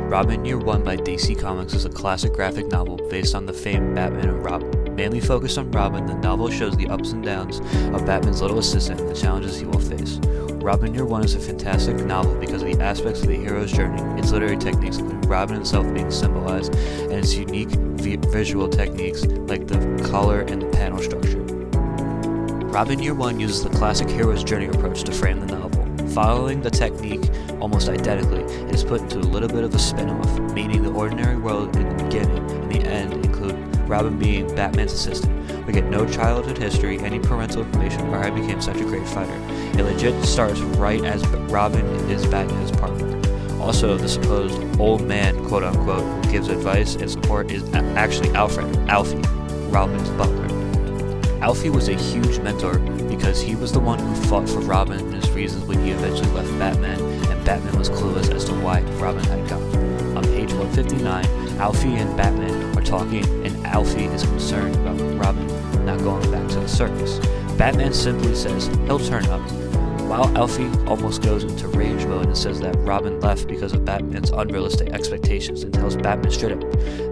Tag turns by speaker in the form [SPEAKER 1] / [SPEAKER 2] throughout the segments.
[SPEAKER 1] Robin Year One by DC Comics is a classic graphic novel based on the famed Batman and Robin. Mainly focused on Robin, the novel shows the ups and downs of Batman's little assistant and the challenges he will face. Robin Year One is a fantastic novel because of the aspects of the hero's journey, its literary techniques, including Robin himself being symbolized, and its unique visual techniques like the color and the panel structure. Robin Year One uses the classic hero's journey approach to frame the novel. Following the technique almost identically, it is put into a little bit of a spin-off, meaning the ordinary world in the beginning and the end include Robin being Batman's assistant. We get no childhood history, any parental information, or how he became such a great fighter. It legit starts right as Robin is Batman's partner. Also, the supposed old man, quote-unquote, who gives advice and support is actually Alfie, Robin's butler. Alfie was a huge mentor because he was the one who fought for Robin and his reasons when he eventually left Batman, and Batman was clueless as to why Robin had gone. On page 159, Alfie and Batman are talking, and Alfie is concerned about Robin not going back to the circus. Batman simply says he'll turn up, while Alfie almost goes into rage mode and says that Robin left because of Batman's unrealistic expectations and tells Batman straight up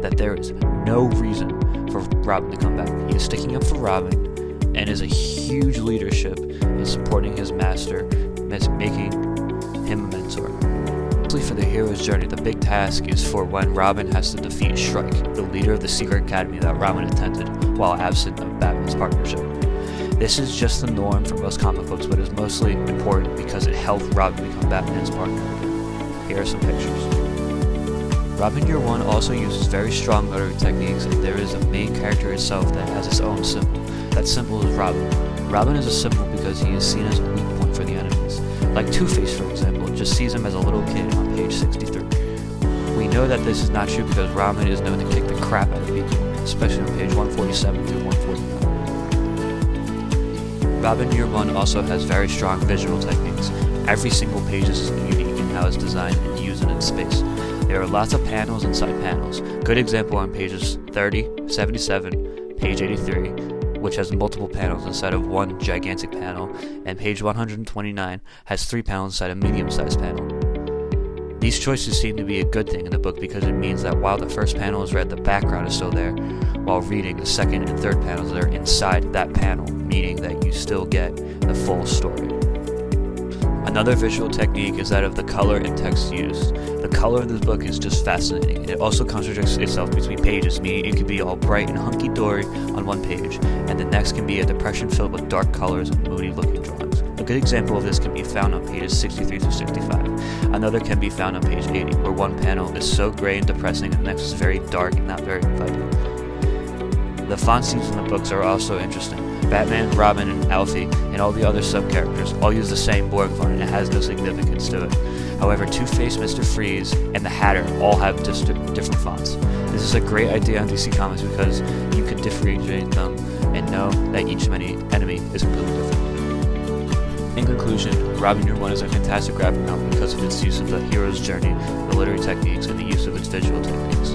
[SPEAKER 1] that there is no reason for Robin to come back. He is sticking up for Robin and is a huge leadership in supporting his master, making him a mentor. For the hero's journey, the big task is for when Robin has to defeat Shrike, the leader of the secret academy that Robin attended, while absent of Batman's partnership. This is just the norm for most comic books, but is mostly important because it helped Robin become Batman's partner. Here are some pictures. Robin Year One also uses very strong literary techniques, and there is a main character itself that has its own symbol. That symbol is Robin. Robin is a symbol because he is seen as a weak point for the enemies. Like Two-Face, for example, just sees him as a little kid on page 63. We know that this is not true because Robin is known to kick the crap out of people, especially on page 147 through 149. Robin Year One also has very strong visual techniques. Every single page is unique in how it's designed and used in its space. There are lots of panels inside panels. Good example on pages 30, 77, page 83, which has multiple panels instead of one gigantic panel, and page 129 has 3 panels inside a medium-sized panel. These choices seem to be a good thing in the book because it means that while the first panel is read, the background is still there, while reading the second and third panels are inside that panel, meaning that you still get the full story. Another visual technique is that of the color and text used. The color in this book is just fascinating. It also contradicts itself between pages, meaning it can be all bright and hunky-dory on one page, and the next can be a depression filled with dark colors and moody-looking drawings. A good example of this can be found on pages 63 through 65. Another can be found on page 80, where one panel is so gray and depressing and the next is very dark and not very inviting. The font scenes in the books are also interesting. Batman, Robin, and Alfie, and all the other sub-characters all use the same boring font and it has no significance to it. However, Two-Face, Mr. Freeze, and the Hatter all have just different fonts. This is a great idea on DC Comics because you can differentiate them and know that each enemy is completely different. In conclusion, Robin Year One is a fantastic graphic novel because of its use of the hero's journey, the literary techniques, and the use of its visual techniques.